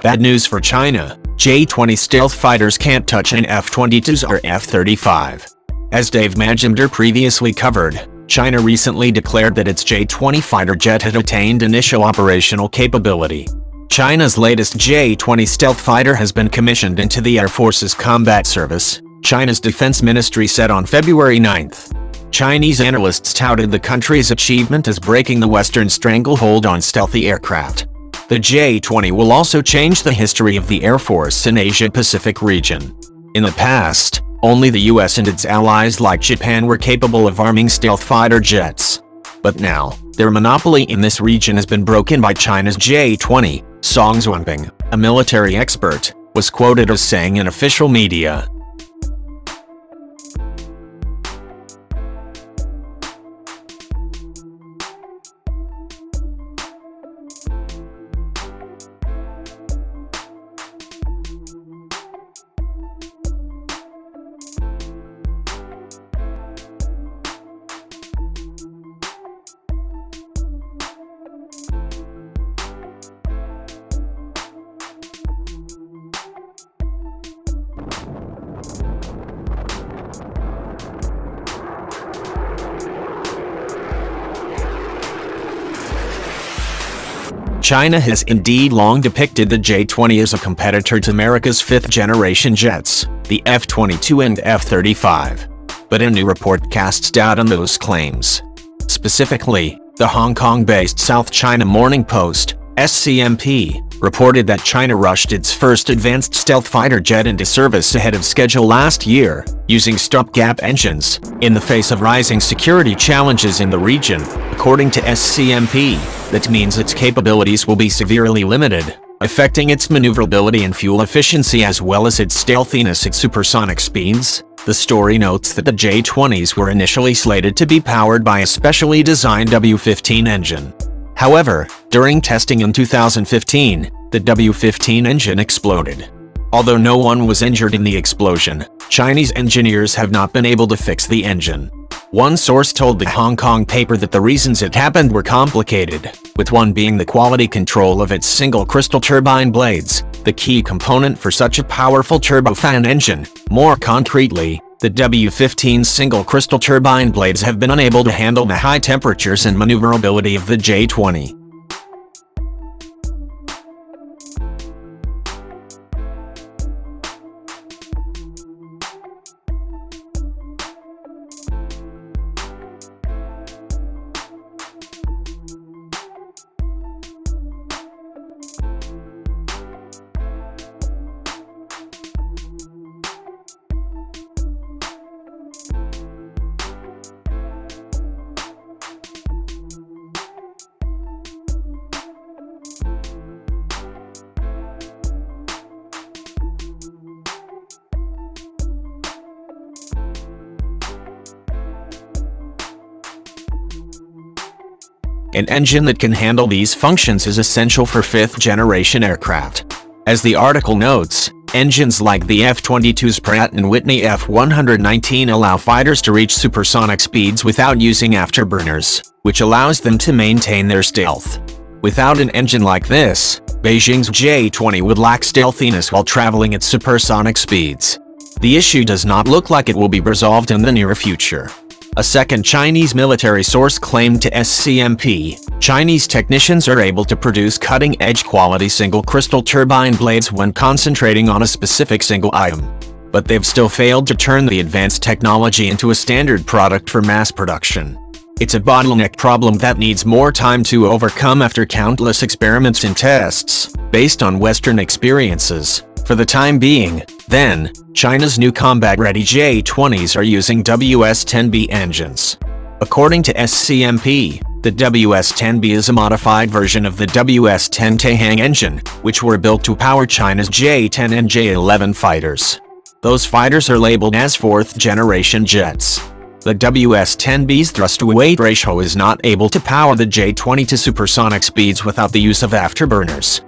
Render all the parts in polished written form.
Bad news for China, J-20 stealth fighters can't touch an F-22s or F-35. As Dave Majumdar previously covered, China recently declared that its J-20 fighter jet had attained initial operational capability. China's latest J-20 stealth fighter has been commissioned into the Air Force's combat service, China's defense ministry said on February 9. Chinese analysts touted the country's achievement as breaking the Western stranglehold on stealthy aircraft. The J-20 will also change the history of the Air Force in Asia-Pacific region. In the past, only the US and its allies like Japan were capable of arming stealth fighter jets. But now, their monopoly in this region has been broken by China's J-20, Song Zhuanping, a military expert, was quoted as saying in official media. China has indeed long depicted the J-20 as a competitor to America's fifth-generation jets, the F-22 and F-35. But a new report casts doubt on those claims. Specifically, the Hong Kong-based South China Morning Post, SCMP, reported that China rushed its first advanced stealth fighter jet into service ahead of schedule last year, using stopgap engines, in the face of rising security challenges in the region. According to SCMP, that means its capabilities will be severely limited, affecting its maneuverability and fuel efficiency as well as its stealthiness at supersonic speeds. The story notes that the J-20s were initially slated to be powered by a specially designed W-15 engine. However, during testing in 2015, the W-15 engine exploded. Although no one was injured in the explosion, Chinese engineers have not been able to fix the engine. One source told the Hong Kong paper that the reasons it happened were complicated, with one being the quality control of its single crystal turbine blades, the key component for such a powerful turbofan engine. More concretely, the W-15's single crystal turbine blades have been unable to handle the high temperatures and maneuverability of the J-20. An engine that can handle these functions is essential for fifth-generation aircraft. As the article notes, engines like the F-22's Pratt & Whitney F-119 allow fighters to reach supersonic speeds without using afterburners, which allows them to maintain their stealth. Without an engine like this, Beijing's J-20 would lack stealthiness while traveling at supersonic speeds. The issue does not look like it will be resolved in the near future. A second Chinese military source claimed to SCMP, Chinese technicians are able to produce cutting-edge quality single crystal turbine blades when concentrating on a specific single item. But they've still failed to turn the advanced technology into a standard product for mass production. It's a bottleneck problem that needs more time to overcome after countless experiments and tests, based on Western experiences. For the time being, then, China's new combat-ready J-20s are using WS-10B engines. According to SCMP, the WS-10B is a modified version of the WS-10 Taihang engine, which were built to power China's J-10 and J-11 fighters. Those fighters are labeled as fourth-generation jets. The WS-10B's thrust-to-weight ratio is not able to power the J-20 to supersonic speeds without the use of afterburners.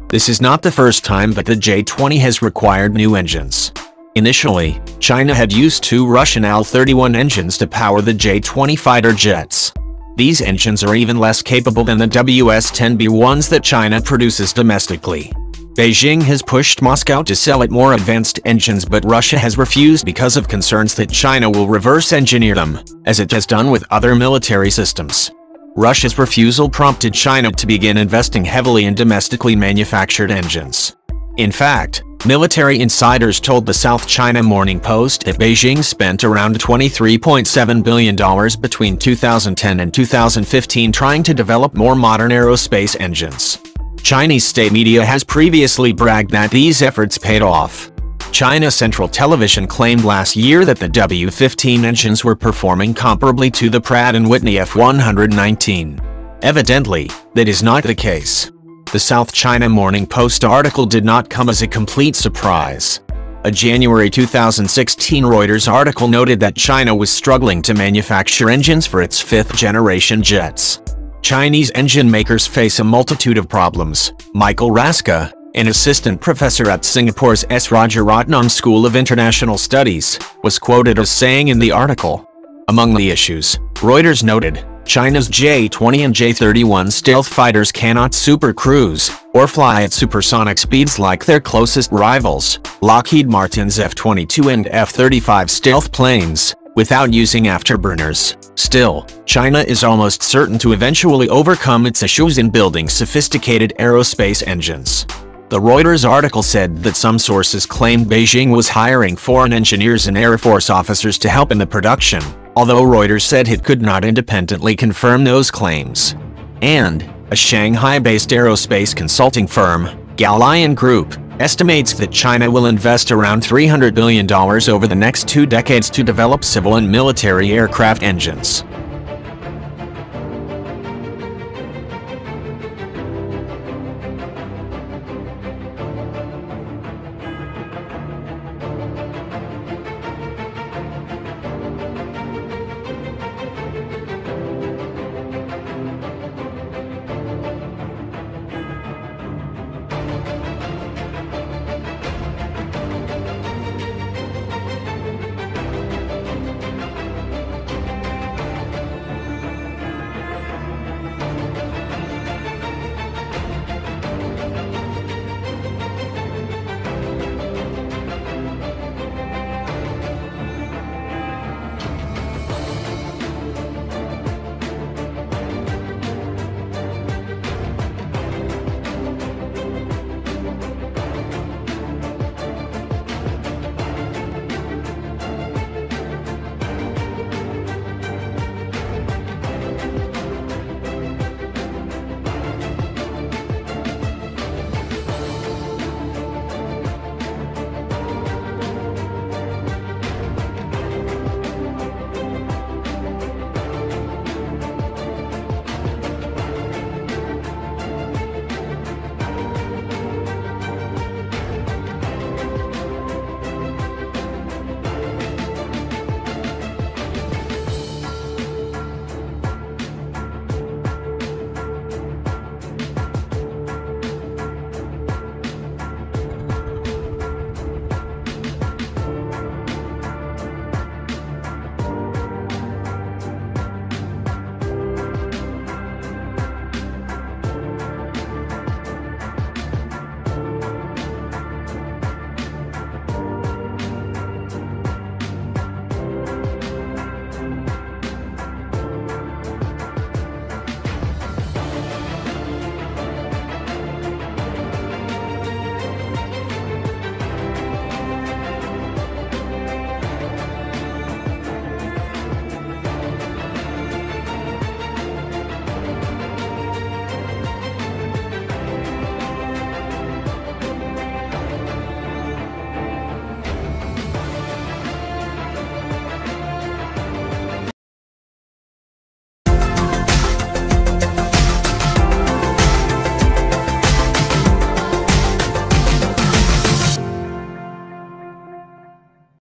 This is not the first time that the J-20 has required new engines. Initially, China had used 2 Russian Al-31 engines to power the J-20 fighter jets. These engines are even less capable than the WS-10B ones that China produces domestically. Beijing has pushed Moscow to sell it more advanced engines, but Russia has refused because of concerns that China will reverse engineer them, as it has done with other military systems. Russia's refusal prompted China to begin investing heavily in domestically manufactured engines. In fact, military insiders told the South China Morning Post that Beijing spent around $23.7 billion between 2010 and 2015 trying to develop more modern aerospace engines. Chinese state media has previously bragged that these efforts paid off. China Central Television claimed last year that the W-15 engines were performing comparably to the Pratt & Whitney F119. Evidently, that is not the case. The South China Morning Post article did not come as a complete surprise. A January 2016 Reuters article noted that China was struggling to manufacture engines for its 5th-generation jets. Chinese engine makers face a multitude of problems. Michael Raska, an assistant professor at Singapore's S. Rajaratnam School of International Studies, was quoted as saying in the article. Among the issues, Reuters noted, China's J-20 and J-31 stealth fighters cannot supercruise or fly at supersonic speeds like their closest rivals, Lockheed Martin's F-22 and F-35 stealth planes, without using afterburners. Still, China is almost certain to eventually overcome its issues in building sophisticated aerospace engines. The Reuters article said that some sources claimed Beijing was hiring foreign engineers and Air Force officers to help in the production, although Reuters said it could not independently confirm those claims. And, a Shanghai-based aerospace consulting firm, Galion Group, estimates that China will invest around $300 billion over the next 2 decades to develop civil and military aircraft engines.